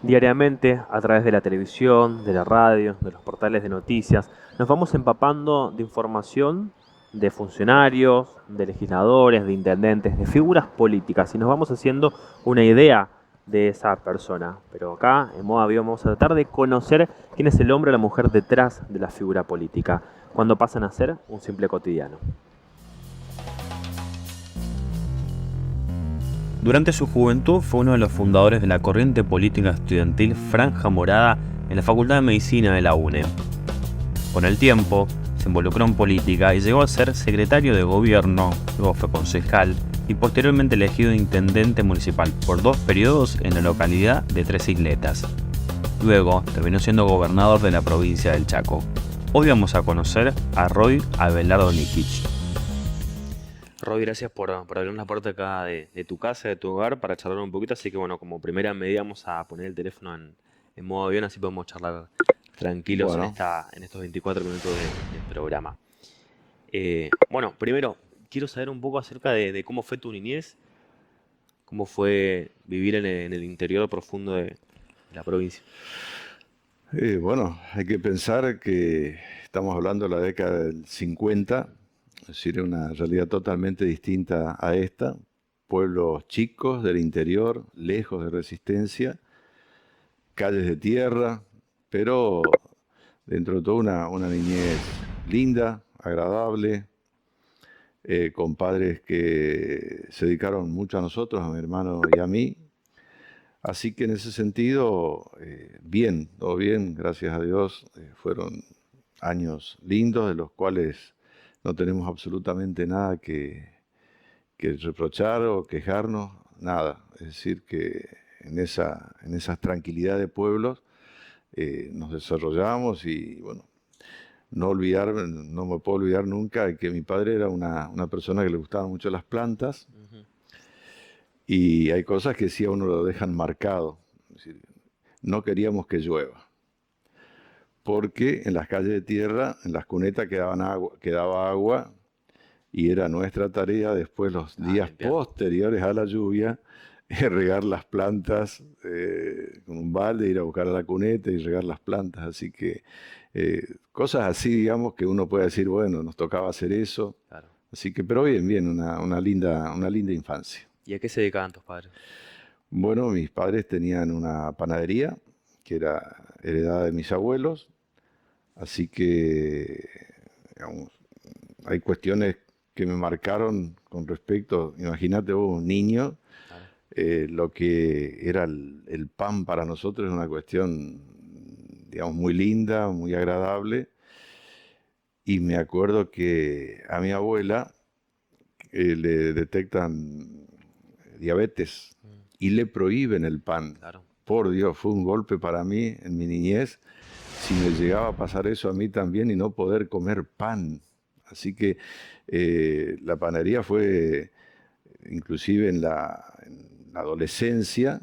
Diariamente, a través de la televisión, de la radio, de los portales de noticias, nos vamos empapando de información de funcionarios, de legisladores, de intendentes, de figuras políticas y nos vamos haciendo una idea de esa persona. Pero acá, en Moda Bio, vamos a tratar de conocer quién es el hombre o la mujer detrás de la figura política, cuando pasan a ser un simple cotidiano. Durante su juventud fue uno de los fundadores de la corriente política estudiantil Franja Morada en la Facultad de Medicina de la UNE. Con el tiempo, se involucró en política y llegó a ser secretario de gobierno, luego fue concejal y posteriormente elegido intendente municipal por 2 periodos en la localidad de Tres Isletas. Luego terminó siendo gobernador de la provincia del Chaco. Hoy vamos a conocer a Roy Abelardo Nikich. Roy, gracias por abrir la puerta acá de tu casa, de tu hogar, para charlar un poquito. Así que bueno, como primera medida vamos a poner el teléfono en modo avión, así podemos charlar tranquilos Bueno, en estos 24 minutos de programa. Bueno, primero, quiero saber un poco acerca de cómo fue tu niñez, cómo fue vivir en el interior profundo de la provincia. bueno, hay que pensar que estamos hablando de la década del 50, es decir, una realidad totalmente distinta a esta. Pueblos chicos del interior, lejos de Resistencia, calles de tierra, pero dentro de todo una niñez linda, agradable, con padres que se dedicaron mucho a nosotros, a mi hermano y a mí. Así que en ese sentido, bien, todo bien, gracias a Dios. Fueron años lindos de los cuales no tenemos absolutamente nada que reprochar o quejarnos, nada. Es decir, que en esas tranquilidades de pueblos nos desarrollamos y bueno, no me puedo olvidar nunca de que mi padre era una persona que le gustaban mucho las plantas. Ujú. Y hay cosas que sí a uno lo dejan marcado. Es decir, no queríamos que llueva, porque en las calles de tierra, en las cunetas quedaba agua y era nuestra tarea después los Ah, días limpiar. posteriores a la lluvia regar las plantas con un balde, ir a buscar a la cuneta y regar las plantas. Así que cosas así, digamos, que uno puede decir, bueno, nos tocaba hacer eso. Claro. Así que, pero bien, bien, una linda infancia. ¿Y a qué se dedicaban tus padres? Bueno, mis padres tenían una panadería que era heredada de mis abuelos, así que digamos, hay cuestiones que me marcaron con respecto, imagínate vos, un niño, Claro. lo que era el pan para nosotros es una cuestión, digamos, muy linda, muy agradable, y me acuerdo que a mi abuela le detectan diabetes Mm, y le prohíben el pan. claro. Por Dios, fue un golpe para mí en mi niñez, si me llegaba a pasar eso a mí también y no poder comer pan. Así que la panadería fue, inclusive en la adolescencia,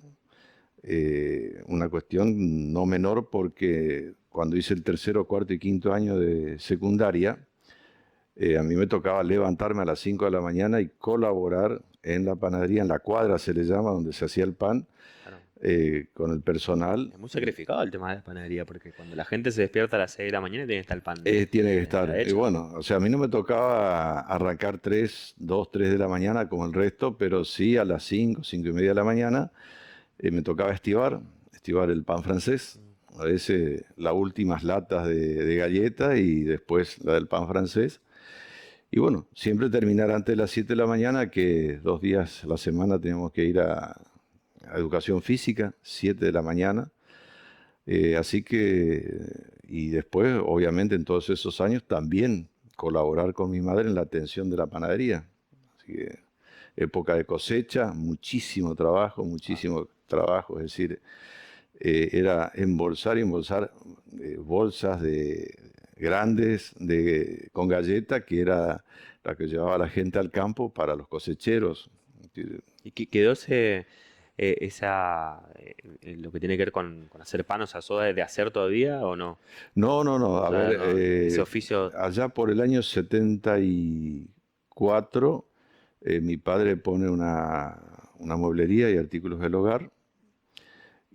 una cuestión no menor porque cuando hice el tercero, cuarto y quinto año de secundaria, a mí me tocaba levantarme a las 5 de la mañana y colaborar en la panadería, en la cuadra se le llama, donde se hacía el pan, Claro. con el personal. Es muy sacrificado el tema de la panadería, porque cuando la gente se despierta a las 6 de la mañana tiene que estar el pan Tiene que ya estar. Y hecho. bueno, o sea, a mí no me tocaba arrancar 2, 3 de la mañana como el resto, pero sí a las 5, 5 y media de la mañana me tocaba estivar el pan francés. Mm. A veces las últimas latas de galleta y después la del pan francés. Y bueno, siempre terminar antes de las 7 de la mañana, que 2 días a la semana tenemos que ir a educación física, 7 de la mañana. Así que, y después, obviamente, en todos esos años también colaborar con mi madre en la atención de la panadería. Así que, época de cosecha, Ah, muchísimo trabajo, es decir, era embolsar y embolsar bolsas grandes con galleta, que era la que llevaba la gente al campo para los cosecheros. ¿y quedó lo que tiene que ver con hacer pan, o sea, soda de hacer todavía o no? No, no, no. O A sea, ver, no, ese oficio, allá por el año 74, mi padre pone una mueblería y artículos del hogar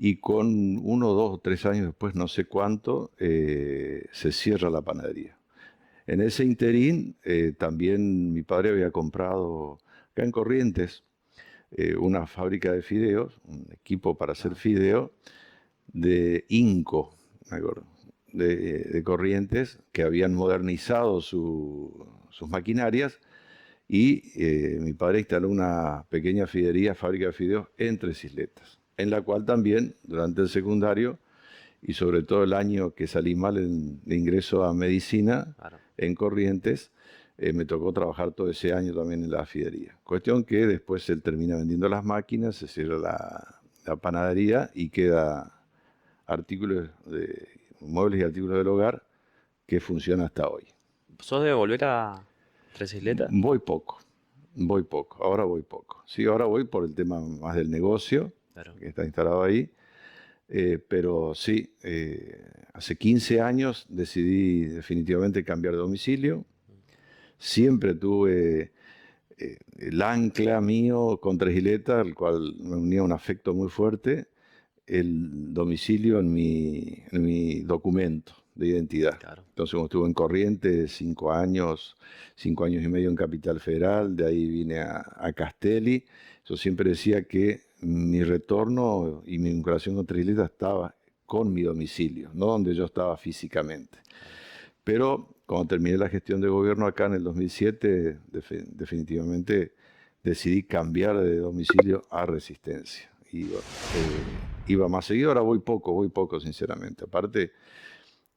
y con 1, 2 o 3 años después, no sé cuánto, se cierra la panadería. En ese interín también mi padre había comprado acá en Corrientes una fábrica de fideos, un equipo para hacer fideo de Inco, me acuerdo, de Corrientes, que habían modernizado sus maquinarias y mi padre instaló una pequeña fidería, fábrica de fideos en Tres Isletas, en la cual también durante el secundario y sobre todo el año que salí mal de ingreso a medicina Claro. en Corrientes, me tocó trabajar todo ese año también en la fidería. Cuestión que después él termina vendiendo las máquinas, se cierra la panadería y queda artículos de muebles y artículos del hogar que funciona hasta hoy. ¿Sos de volver a Tres Isletas? Voy poco, ahora voy poco. Sí, ahora voy por el tema más del negocio Claro. que está instalado ahí. Pero sí, hace 15 años decidí definitivamente cambiar de domicilio. Siempre tuve el ancla mío con Tres Isletas, al cual me unía un afecto muy fuerte, el domicilio en mi documento de identidad. Claro. Entonces, como estuve en Corrientes 5 años y medio en Capital Federal, de ahí vine a Castelli. Yo siempre decía que mi retorno y mi vinculación con Tres Isletas estaba con mi domicilio, no donde yo estaba físicamente. Pero cuando terminé la gestión de gobierno acá en el 2007, definitivamente decidí cambiar de domicilio a Resistencia. Iba más seguido, ahora voy poco, sinceramente. Aparte,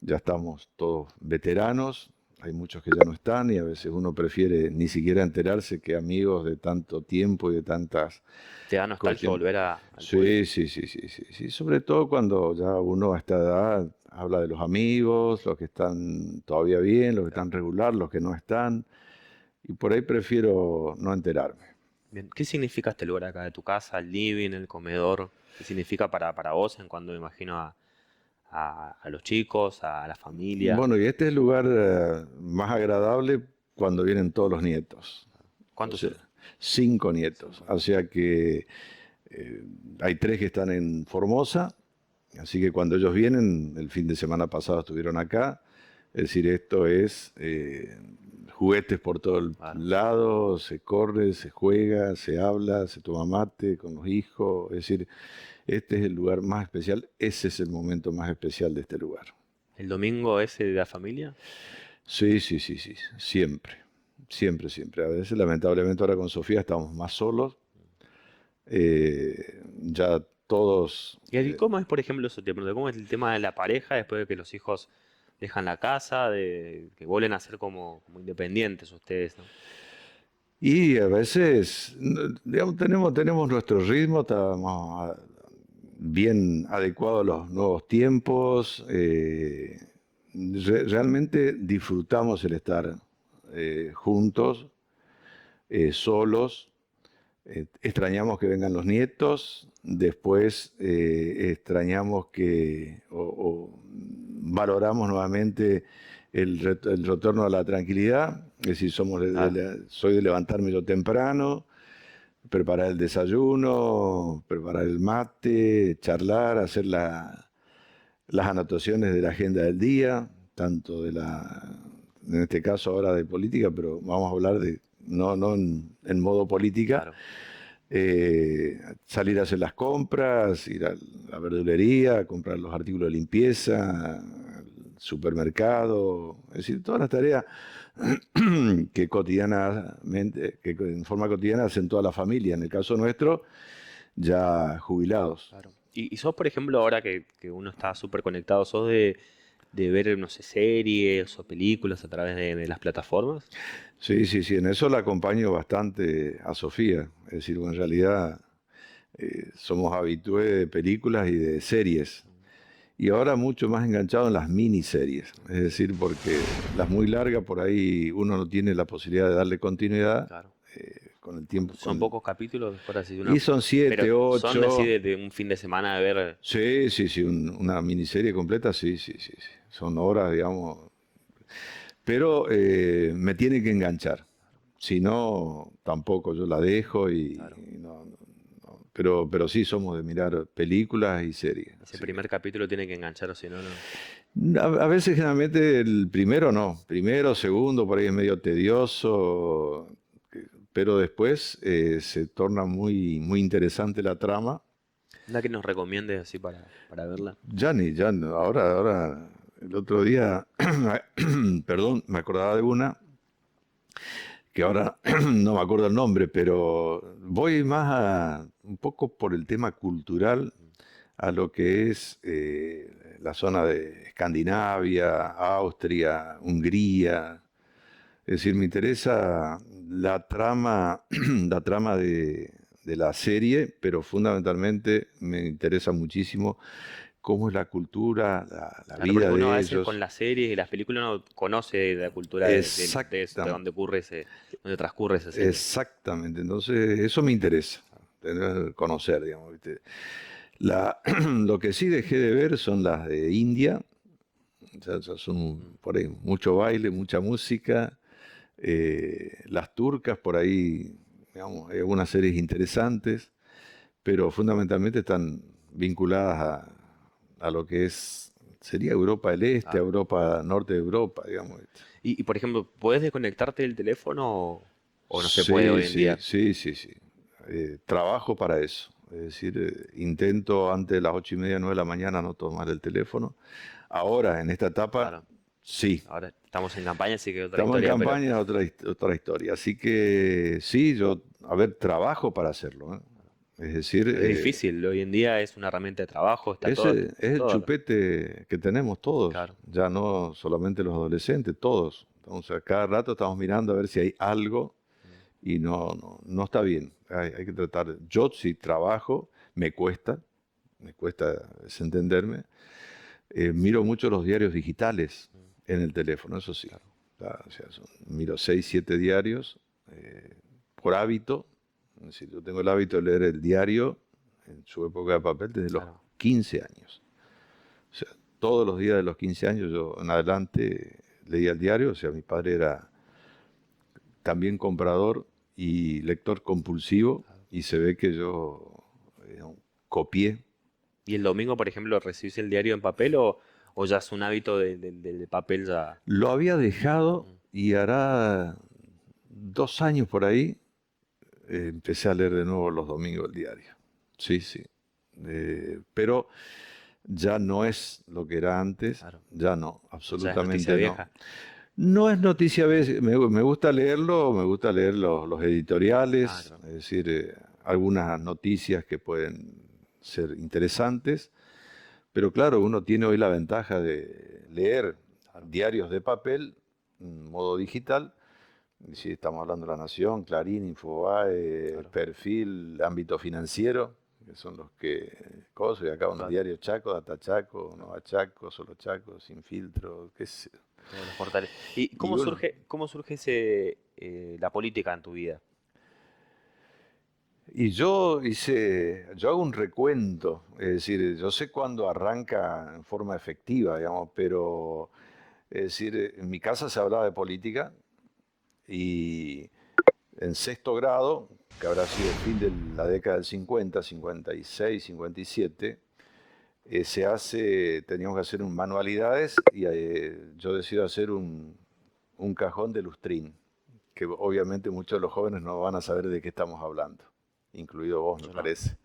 ya estamos todos veteranos, hay muchos que ya no están y a veces uno prefiere ni siquiera enterarse que amigos de tanto tiempo y de tantas ¿Te da nostalgia cuestiones. volver al pueblo? Sí, sobre todo cuando ya uno a esta edad habla de los amigos, los que están todavía bien, los que están regular, los que no están, y por ahí prefiero no enterarme. Bien. ¿Qué significa este lugar acá de tu casa, el living, el comedor? ¿Qué significa para vos en cuanto me imagino a los chicos, a la familia? Bueno, y este es el lugar más agradable cuando vienen todos los nietos. O ¿Cuántos sea, son? 5 nietos. O sea que hay 3 que están en Formosa, así que cuando ellos vienen, el fin de semana pasado estuvieron acá. Es decir, esto es juguetes por todo Claro. lado, se corre, se juega, se habla, se toma mate con los hijos. Es decir, este es el lugar más especial, ese es el momento más especial de este lugar. ¿El domingo ese de la familia? Sí, siempre, siempre. A veces, lamentablemente, ahora con Sofía estamos más solos. Ya todos... ¿Y cómo es, por ejemplo, eso? Te pregunto, ¿cómo es el tema de la pareja después de que los hijos dejan la casa, de que vuelven a ser como independientes ustedes, ¿no? Y a veces, digamos, tenemos nuestro ritmo, estamos bien adecuados a los nuevos tiempos. Realmente disfrutamos el estar juntos, solos. Extrañamos que vengan los nietos, después extrañamos o valoramos nuevamente el retorno a la tranquilidad. Es decir, soy de levantarme yo temprano, preparar el desayuno, preparar el mate, charlar, hacer las anotaciones de la agenda del día, tanto en este caso ahora de política, pero vamos a hablar no en modo política. Claro. Salir a hacer las compras, ir a la verdulería, comprar los artículos de limpieza, al supermercado, es decir, todas las tareas que en forma cotidiana hacen toda la familia. En el caso nuestro, ya jubilados. Claro. ¿Y sos, por ejemplo, ahora que uno está súper conectado, sos de ver, no sé, series o películas a través de las plataformas? Sí, en eso la acompaño bastante a Sofía. Es decir, en realidad somos habitués de películas y de series. Y ahora mucho más enganchado en las miniseries. Es decir, porque las muy largas por ahí uno no tiene la posibilidad de darle continuidad. Claro. Con el tiempo. Son pocos capítulos, mejor así Y son 7, pero 8. son así de un fin de semana de ver. Sí, una miniserie completa, sí. Son horas, digamos. Pero me tiene que enganchar. Si no, tampoco yo la dejo y Claro. no, pero sí somos de mirar películas y series. Ese Así primer capítulo tiene que enganchar, o si no, no. a veces generalmente el primero no, primero, segundo, por ahí es medio tedioso, pero después se torna muy, muy interesante la trama. Nada que nos recomiendes así para verla. Ya, ahora, el otro día, perdón, me acordaba de una que ahora no me acuerdo el nombre, pero voy más un poco por el tema cultural a lo que es la zona de Escandinavia, Austria, Hungría. Es decir, me interesa la trama, la trama de la serie, pero fundamentalmente me interesa muchísimo cómo es la cultura, la Claro, porque vida uno a de veces con ellos. las series y las películas no conoce la cultura de Exactamente. donde donde transcurre esa serie. Exactamente, entonces eso me interesa, conocer, digamos, ¿viste? Lo que sí dejé de ver son las de India, ya son Mm. por ahí mucho baile, mucha música, las turcas por ahí, digamos, hay algunas series interesantes, pero fundamentalmente están vinculadas a lo que sería Europa del Este, Claro. Europa, norte de Europa, digamos, ¿viste? Por ejemplo, ¿puedes desconectarte del teléfono o no se puede Sí, hoy en sí, día? sí, sí, sí. Trabajo para eso. Es decir, intento antes de las 8:30, 9 de la mañana no tomar el teléfono. Ahora, en esta etapa, Claro, sí. ahora estamos en campaña, así que otra Estamos en historia, pero campaña, otra historia. Así que sí, yo, a ver, trabajo para hacerlo, ¿eh? Es decir, es difícil. Hoy en día es una herramienta de trabajo, está todo, ese es el todo. chupete que tenemos todos, Claro. ya no solamente los adolescentes, todos. Entonces, cada rato estamos mirando a ver si hay algo Mm. y no está bien. Hay que tratar. Yo si trabajo, me cuesta desentenderme. Miro mucho los diarios digitales en el teléfono, eso sí. Claro, O sea, miro 6, 7 diarios eh, por hábito. Es decir, yo tengo el hábito de leer el diario en su época de papel desde los claro. 15 años. O sea, todos los días de los 15 años yo en adelante leía el diario. O sea, mi padre era también comprador y lector compulsivo y se ve que yo copié. ¿Y el domingo, por ejemplo, recibís el diario en papel o ya es un hábito del papel ya? Lo había dejado Mm. y hará 2 años por ahí empecé a leer de nuevo los domingos el diario. Sí, sí. Pero ya no es lo que era antes, Claro, ya no, ya es noticia absolutamente no. vieja. No es noticia, me gusta leerlo, me gusta leer los editoriales, Claro. es decir, algunas noticias que pueden ser interesantes, pero claro, uno tiene hoy la ventaja de leer diarios de papel, en modo digital, y si estamos hablando de La Nación, Clarín, Infobae, Claro, Perfil, ámbito financiero, que son los que cosas, y acá unos claro. diarios Chaco, Data Chaco, Nova Chaco, Solo Chaco, Sin Filtro, qué sé yo. Todos los portales. ¿Y Y bueno, cómo surge la política en tu vida? y yo hago un recuento, es decir, yo sé cuándo arranca en forma efectiva, digamos, pero es decir, en mi casa se hablaba de política y en sexto grado, que habrá sido el fin de la década del 50, 56, 57, teníamos que hacer manualidades y yo decido hacer un cajón de lustrín, que obviamente muchos de los jóvenes no van a saber de qué estamos hablando, incluido vos, me Yo no. parece.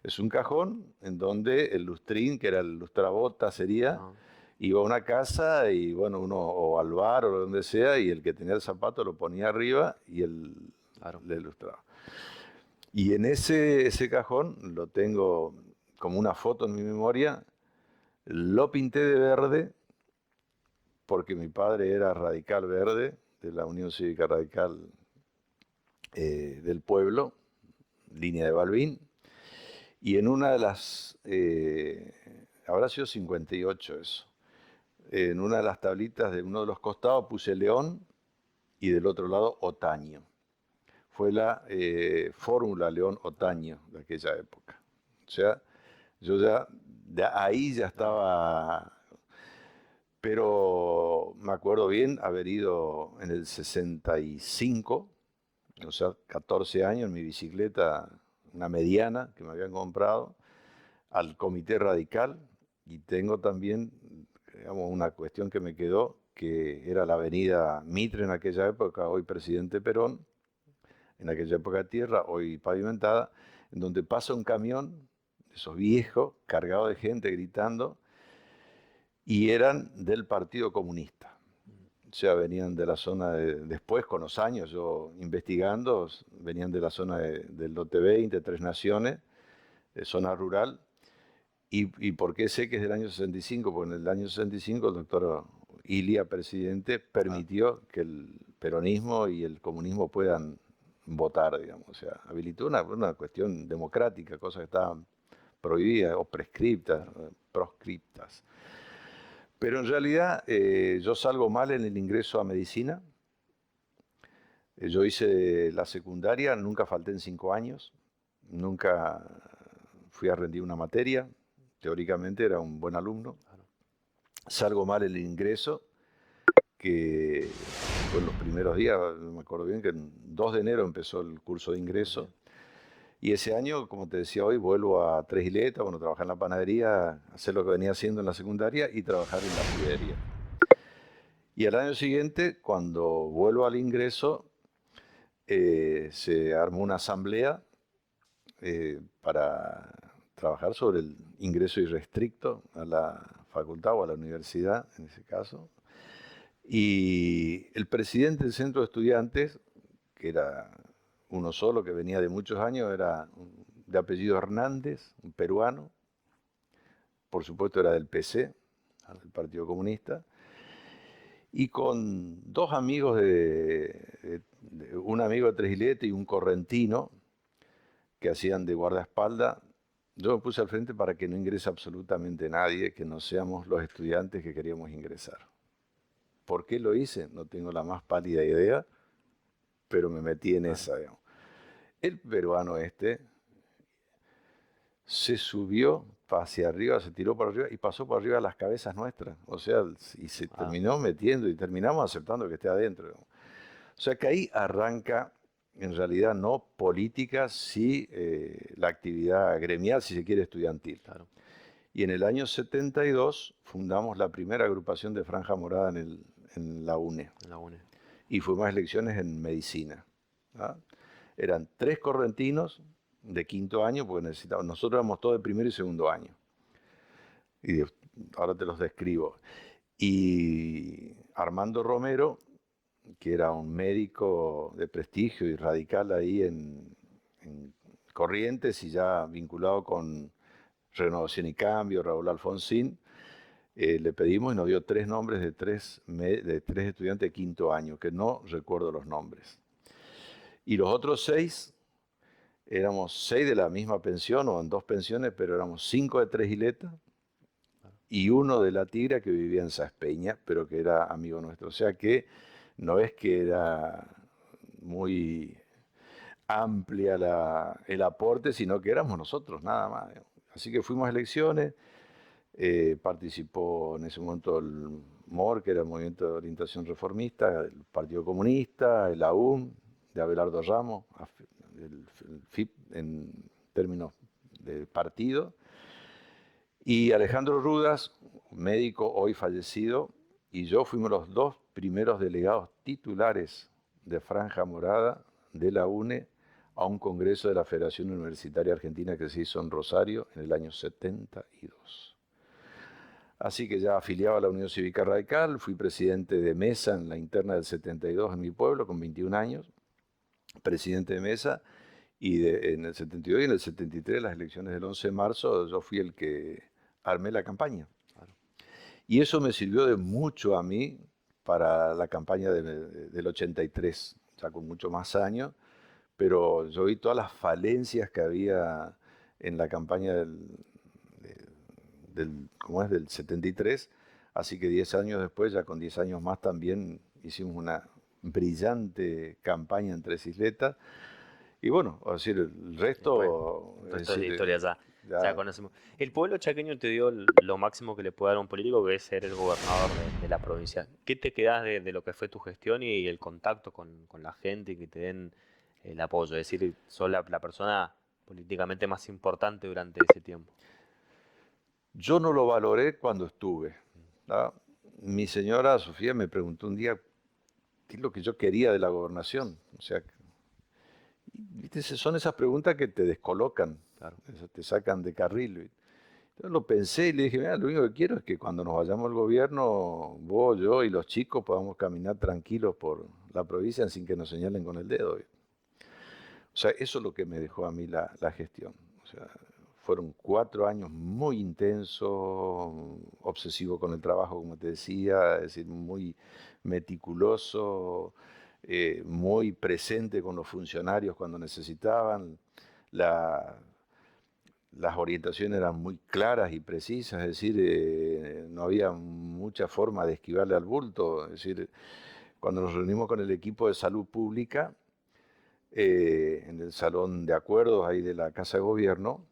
Es un cajón en donde el lustrín, que era el lustrabota, Ah, iba a una casa y bueno, uno o al bar o donde sea, y el que tenía el zapato lo ponía arriba y él claro. le ilustraba. Y en ese cajón lo tengo como una foto en mi memoria, lo pinté de verde porque mi padre era radical verde de la Unión Cívica Radical del pueblo, línea de Balbín, y en una de habrá sido 58 eso, en una de las tablitas de uno de los costados puse León y del otro lado Otaño. Fue la fórmula León-Otaño de aquella época. O sea, yo ya, de ahí ya Claro. estaba, pero me acuerdo bien haber ido en el 65, o sea, 14 años en mi bicicleta, una mediana que me habían comprado, al Comité Radical, y tengo también, digamos, una cuestión que me quedó, que era la avenida Mitre en aquella época, hoy Presidente Perón, en aquella época tierra, hoy pavimentada, en donde pasa un camión, esos viejos, cargado de gente gritando, y eran del Partido Comunista. O sea, venían de la zona después, con los años, yo investigando, venían de la zona del lote 20, Tres Naciones, zona rural. ¿Y por qué sé que es del año 65? Porque en el año 65 el doctor Ilia, presidente, permitió que el peronismo y el comunismo puedan votar, digamos. O sea, habilitó una cuestión democrática, cosas que estaban prohibidas o prescriptas, proscriptas. Pero en realidad yo salgo mal en el ingreso a medicina. Yo hice la secundaria, nunca falté en 5 años, nunca fui a rendir una materia, teóricamente era un buen alumno. Salgo mal en el ingreso, que fue en los primeros días, me acuerdo bien que el 2 de enero empezó el curso de ingreso. Y ese año, como te decía hoy, vuelvo a Tres Isletas, bueno, trabajar en la panadería, hacer lo que venía haciendo en la secundaria y trabajar en la juguería. Y al año siguiente, cuando vuelvo al ingreso, se armó una asamblea para trabajar sobre el ingreso irrestricto a la facultad o a la universidad, en ese caso. Y el presidente del centro de estudiantes, que era uno solo, que venía de muchos años, era de apellido Hernández, un peruano, por supuesto era del PC, del Partido Comunista, y con dos amigos, un amigo de Tres Isletas y un correntino, que hacían de guardaespaldas, yo me puse al frente para que no ingrese absolutamente nadie, que no seamos los estudiantes que queríamos ingresar. ¿Por qué lo hice? No tengo la más pálida idea, pero me metí en esa, digamos. El peruano se subió hacia arriba, se tiró para arriba y pasó por arriba de las cabezas nuestras. O sea, y se terminó metiendo y terminamos aceptando que esté adentro. O sea que ahí arranca, en realidad, no política, sí la actividad gremial, si se quiere, estudiantil. Claro. Y en el año 72 fundamos la primera agrupación de Franja Morada en la UNE. En la UNE. Y fuimos elecciones en medicina. Eran 3 correntinos de 5º año, porque nosotros éramos todos de 1er y 2º año. Y ahora te los describo. Y Armando Romero, que era un médico de prestigio y radical ahí en Corrientes y ya vinculado con Renovación y Cambio, Raúl Alfonsín, le pedimos y nos dio 3 nombres de tres estudiantes de 5º año, que no recuerdo los nombres. Y los otros 6, éramos 6 de la misma pensión o en 2 pensiones, pero éramos 5 de Tres Isletas y 1 de La Tigra que vivía en Saspeña, pero que era amigo nuestro. O sea que no es que era muy amplia el aporte, sino que éramos nosotros, nada más. Así que fuimos a elecciones, participó en ese momento el MOR, que era el Movimiento de Orientación Reformista, el Partido Comunista, el AUM, de Abelardo Ramos, el FIP en términos de partido, y Alejandro Rudas, médico hoy fallecido, y yo fuimos los 2 primeros delegados titulares de Franja Morada de la UNE a un congreso de la Federación Universitaria Argentina que se hizo en Rosario en el año 72. Así que ya afiliado a la Unión Cívica Radical, fui presidente de mesa en la interna del 72 en mi pueblo, con 21 años, presidente de mesa, y en el 72 y en el 73, las elecciones del 11 de marzo, yo fui el que armé la campaña. Claro. Y eso me sirvió de mucho a mí para la campaña del 83, ya con mucho más años, pero yo vi todas las falencias que había en la campaña del 73, así que 10 años después, ya con 10 años más también hicimos una brillante campaña en Tres Isletas, y bueno, es decir, el resto... El resto de la historia ya conocemos. El pueblo chaqueño te dio lo máximo que le puede dar a un político, que es ser el gobernador de la provincia. ¿Qué te quedás de lo que fue tu gestión y el contacto con la gente y que te den el apoyo? Es decir, sos la persona políticamente más importante durante ese tiempo? Yo no lo valoré cuando estuve. ¿Tá? Mi señora Sofía me preguntó un día qué es lo que yo quería de la gobernación. O sea, ¿viste? Son esas preguntas que te descolocan, Claro. te sacan de carril. Entonces lo pensé y le dije, mira, lo único que quiero es que cuando nos vayamos al gobierno, vos, yo y los chicos podamos caminar tranquilos por la provincia sin que nos señalen con el dedo. O sea, eso es lo que me dejó a mí la gestión. O sea, fueron 4 años muy intensos, obsesivo con el trabajo, como te decía, es decir, muy meticuloso, muy presente con los funcionarios cuando necesitaban. La, las orientaciones eran muy claras y precisas, es decir, no había mucha forma de esquivarle al bulto. Es decir, cuando nos reunimos con el equipo de salud pública, en el salón de acuerdos ahí de la Casa de Gobierno,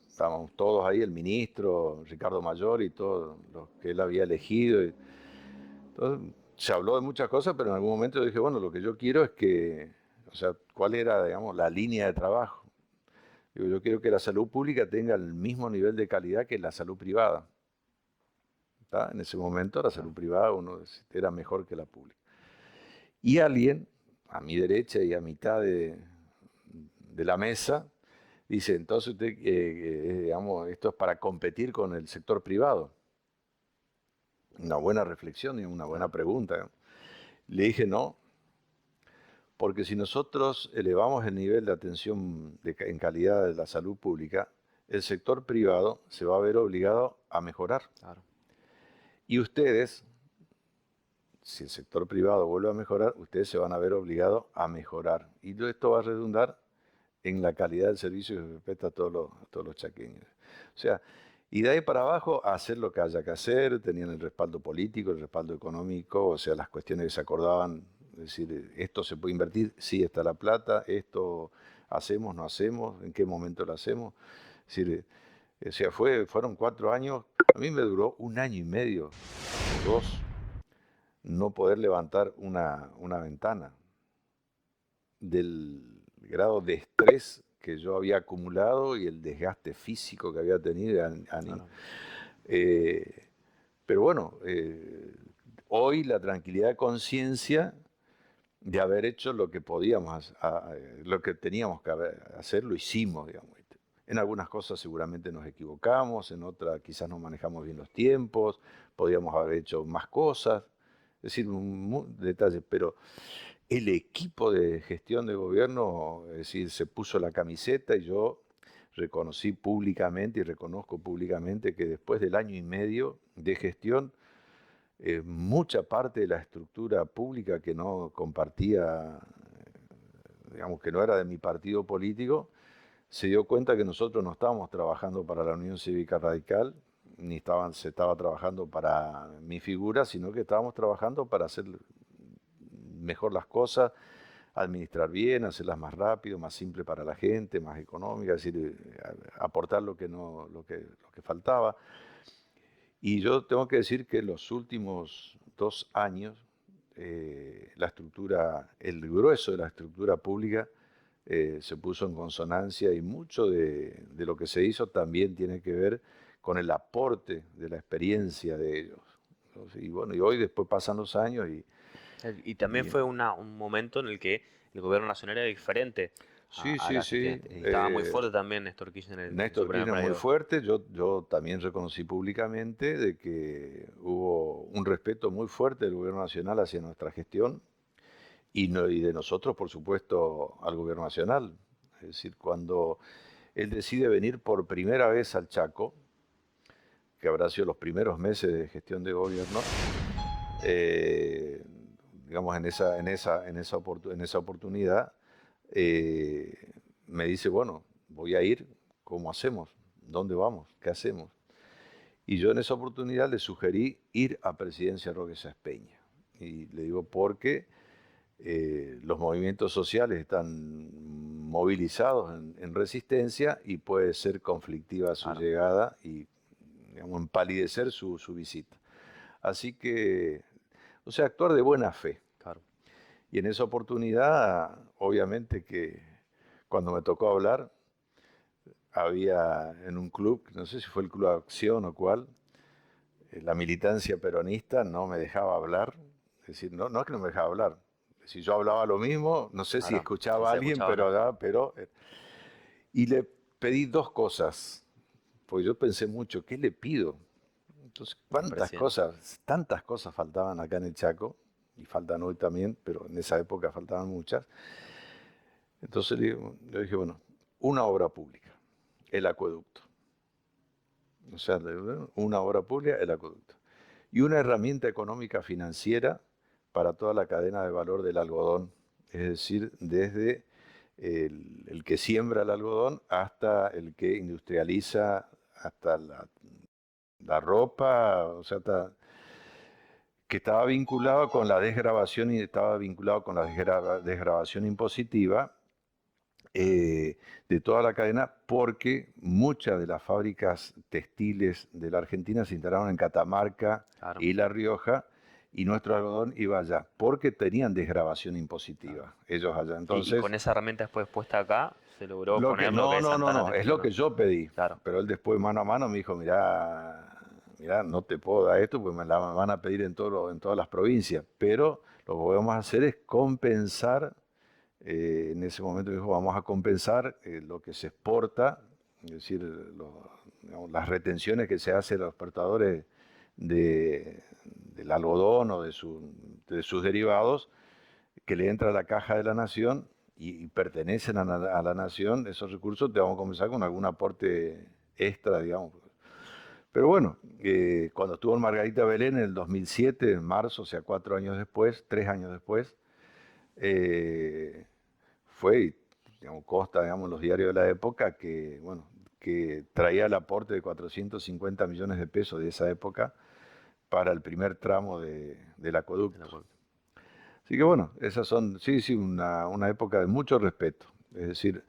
estábamos todos ahí, el ministro, Ricardo Mayor y todos los que él había elegido. Entonces, se habló de muchas cosas, pero en algún momento yo dije, bueno, lo que yo quiero es que, o sea, ¿cuál era, digamos, la línea de trabajo? Digo, yo quiero que la salud pública tenga el mismo nivel de calidad que la salud privada. ¿Tá? En ese momento la salud privada era mejor que la pública. Y alguien, a mi derecha y a mitad de la mesa, dice, entonces usted, digamos, esto es para competir con el sector privado. Una buena reflexión y una buena pregunta, ¿no? Le dije, no, porque si nosotros elevamos el nivel de atención en calidad de la salud pública, el sector privado se va a ver obligado a mejorar. Claro. Y ustedes, si el sector privado vuelve a mejorar, ustedes se van a ver obligados a mejorar. Y esto va a redundar en la calidad del servicio que se presta a todos los chaqueños. O sea, y de ahí para abajo a hacer lo que haya que hacer, tenían el respaldo político, el respaldo económico, o sea, las cuestiones que se acordaban, es decir, esto se puede invertir, sí está la plata, esto hacemos, no hacemos, en qué momento lo hacemos. Es decir, o sea, fueron 4 años, a mí me duró 1 año y medio, 2, no poder levantar una ventana del grado de estrés que yo había acumulado y el desgaste físico que había tenido. Claro. Pero bueno, hoy la tranquilidad de conciencia de haber hecho lo que podíamos, lo que teníamos que hacer, lo hicimos, digamos. En algunas cosas seguramente nos equivocamos, en otras quizás no manejamos bien los tiempos, podíamos haber hecho más cosas, es decir, detalles, pero el equipo de gestión de gobierno, es decir, se puso la camiseta y yo reconocí públicamente y reconozco públicamente que después del 1 año y medio de gestión, mucha parte de la estructura pública que no compartía, digamos que no era de mi partido político, se dio cuenta que nosotros no estábamos trabajando para la Unión Cívica Radical, ni se estaba trabajando para mi figura, sino que estábamos trabajando para hacer mejor las cosas, administrar bien, hacerlas más rápido, más simple para la gente, más económica, es decir, aportar lo que faltaba. Y yo tengo que decir que en los últimos 2 años, la estructura, el grueso de la estructura pública se puso en consonancia y mucho de lo que se hizo también tiene que ver con el aporte de la experiencia de ellos. Y bueno, y hoy después pasan los años Y también y fue un momento en el que el gobierno nacional era diferente sí, a sí, las sí. estaba muy fuerte también Néstor Kirchner en su Néstor primer Kirchner muy periodo. fuerte, yo también reconocí públicamente de que hubo un respeto muy fuerte del gobierno nacional hacia nuestra gestión y de nosotros, por supuesto, al gobierno nacional. Es decir, cuando él decide venir por primera vez al Chaco, que habrá sido los primeros meses de gestión de gobierno, eh, digamos en esa oportunidad, me dice, bueno, voy a ir, ¿cómo hacemos? ¿Dónde vamos? ¿Qué hacemos? Y yo en esa oportunidad le sugerí ir a Presidencia Roque Sáenz Peña. Y le digo, porque los movimientos sociales están movilizados en resistencia y puede ser conflictiva su Claro. llegada y, digamos, empalidecer su visita. Así que, o sea, actuar de buena fe. Claro. Y en esa oportunidad, obviamente que cuando me tocó hablar, había en un club, no sé si fue el Club Acción o cuál, la militancia peronista no me dejaba hablar. Es decir, no, no es que no me dejaba hablar. Si yo hablaba lo mismo, no sé si Claro, si escuchaba a se alguien, escuchaba o no. y le pedí dos cosas, porque yo pensé mucho, ¿qué le pido? Entonces, Al presidente. tantas cosas faltaban acá en el Chaco, y faltan hoy también, pero en esa época faltaban muchas. Entonces le dije, bueno, una obra pública, el acueducto. O sea, una obra pública, el acueducto. Y una herramienta económica financiera para toda la cadena de valor del algodón. Es decir, desde el que siembra el algodón hasta el que industrializa, hasta la ropa, o sea, que estaba vinculado con la desgravación y estaba vinculado con la desgravación impositiva de toda la cadena, porque muchas de las fábricas textiles de la Argentina se instalaron en Catamarca Claro, y La Rioja, y nuestro algodón iba allá, porque tenían desgravación claro. impositiva, ellos allá. Y con Entonces, esa herramienta después puesta acá, se logró poner lo que no, es no, no, Santana no, es Textil, ¿o lo que no? yo pedí, Claro, pero él después mano a mano me dijo, mirá, no te puedo dar esto porque me la van a pedir en todas las provincias, pero lo que vamos a hacer es compensar. En ese momento dijo, vamos a compensar lo que se exporta, es decir, digamos, las retenciones que se hacen a los exportadores del algodón o de sus derivados, que le entra a la caja de la nación y pertenecen a la nación, esos recursos te vamos a compensar con algún aporte extra, digamos. Pero bueno, cuando estuvo en Margarita Belén en el 2007, en marzo, o sea, 4 años después, 3 años después, eh, fue, y, digamos, consta, digamos, en los diarios de la época que, bueno, que traía el aporte de 450 millones de pesos de esa época para el primer tramo del el acueducto. acuerdo. Así que bueno, esas son, sí, sí, una época de mucho respeto. Es decir,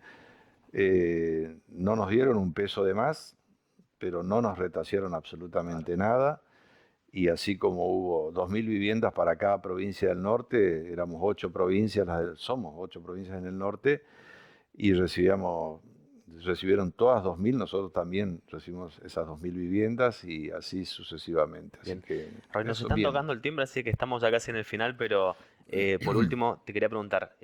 no nos dieron un peso de más, pero no nos retacieron Claro. absolutamente nada. Y así como hubo 2.000 viviendas para cada provincia del norte, éramos 8 provincias, somos 8 provincias en el norte, y recibieron todas 2.000, nosotros también recibimos esas 2.000 viviendas y así sucesivamente. Así Bien. que Roy, nos eso, están bien. tocando el timbre, así que estamos ya casi en el final, pero por último te quería preguntar,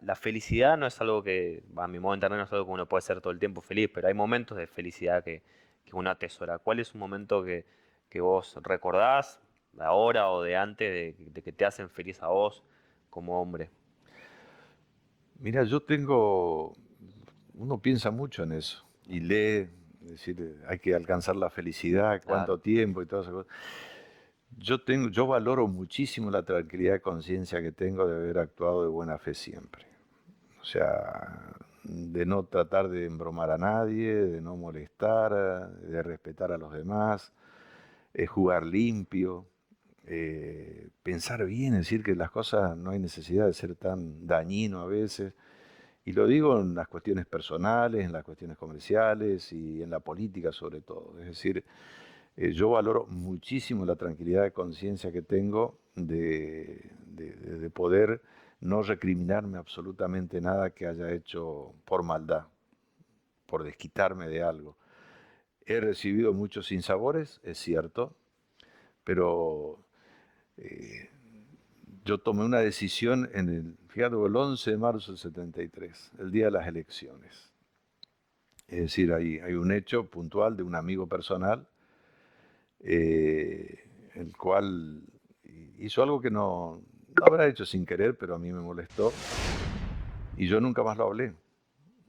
la felicidad no es algo que, a mi modo de entender, no es algo que uno puede ser todo el tiempo feliz, pero hay momentos de felicidad que uno atesora. ¿Cuál es un momento que vos recordás, de ahora o de antes, de que te hacen feliz a vos como hombre? Mira, uno piensa mucho en eso y lee, es decir, hay que alcanzar la felicidad, Claro, cuánto tiempo y todas esas cosas. Yo valoro muchísimo la tranquilidad de conciencia que tengo de haber actuado de buena fe siempre. O sea, de no tratar de embromar a nadie, de no molestar, de respetar a los demás, jugar limpio, pensar bien, es decir, que las cosas no hay necesidad de ser tan dañino a veces. Y lo digo en las cuestiones personales, en las cuestiones comerciales y en la política sobre todo. Es decir, yo valoro muchísimo la tranquilidad de conciencia que tengo de poder no recriminarme absolutamente nada que haya hecho por maldad, por desquitarme de algo. He recibido muchos sinsabores, es cierto, pero yo tomé una decisión fíjate, el 11 de marzo del 73, el día de las elecciones. Es decir, hay un hecho puntual de un amigo personal, el cual hizo algo que no habrá hecho sin querer, pero a mí me molestó. Y yo nunca más lo hablé.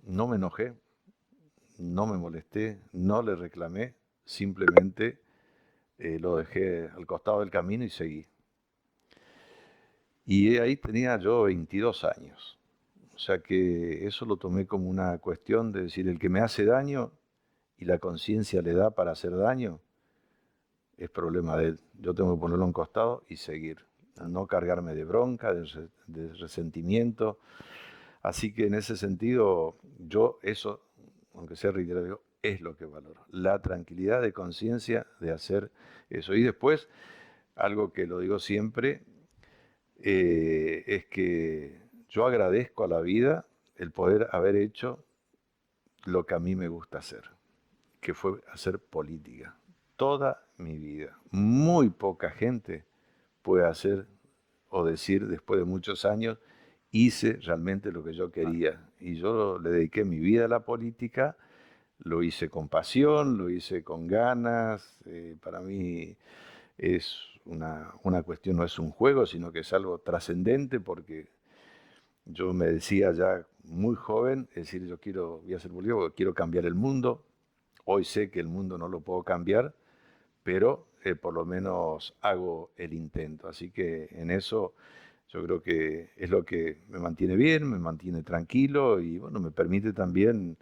No me enojé, no me molesté, no le reclamé, simplemente lo dejé al costado del camino y seguí. Y ahí tenía yo 22 años. O sea que eso lo tomé como una cuestión de decir, el que me hace daño y la conciencia le da para hacer daño, es problema de él. Yo tengo que ponerlo a un costado y seguir. claro. No cargarme de bronca, de resentimiento. Así que en ese sentido, yo eso, aunque sea reiterado, digo, es lo que valoro. La tranquilidad de conciencia de hacer eso. Y después, algo que lo digo siempre, es que yo agradezco a la vida el poder haber hecho lo que a mí me gusta hacer, que fue hacer política. Toda mi vida. Muy poca gente puede hacer o decir después de muchos años, hice realmente lo que yo quería. Y yo le dediqué mi vida a la política, lo hice con pasión, lo hice con ganas. Para mí es una cuestión, no es un juego, sino que es algo trascendente, porque yo me decía ya muy joven, es decir, voy a ser político porque quiero cambiar el mundo. Hoy sé que el mundo no lo puedo cambiar, pero por lo menos hago el intento. Así que en eso yo creo que es lo que me mantiene bien, me mantiene tranquilo y bueno, me permite también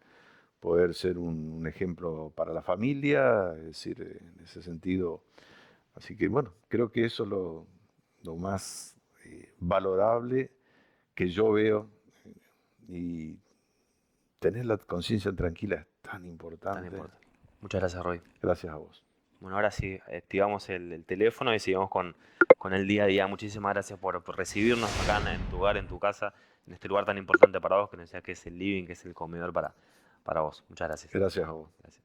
poder ser un ejemplo para la familia, es decir, en ese sentido. Así que bueno, creo que eso es lo más valorable que yo veo, y tener la conciencia tranquila es tan Tan importante. importante. Muchas gracias, Roy. Gracias a vos. Bueno, ahora sí, activamos el teléfono y seguimos con el día a día. Muchísimas gracias por recibirnos acá en tu hogar, en tu casa, en este lugar tan importante para vos, que nos decía que es el living, que es el comedor para vos. Muchas gracias. Gracias a vos. Gracias.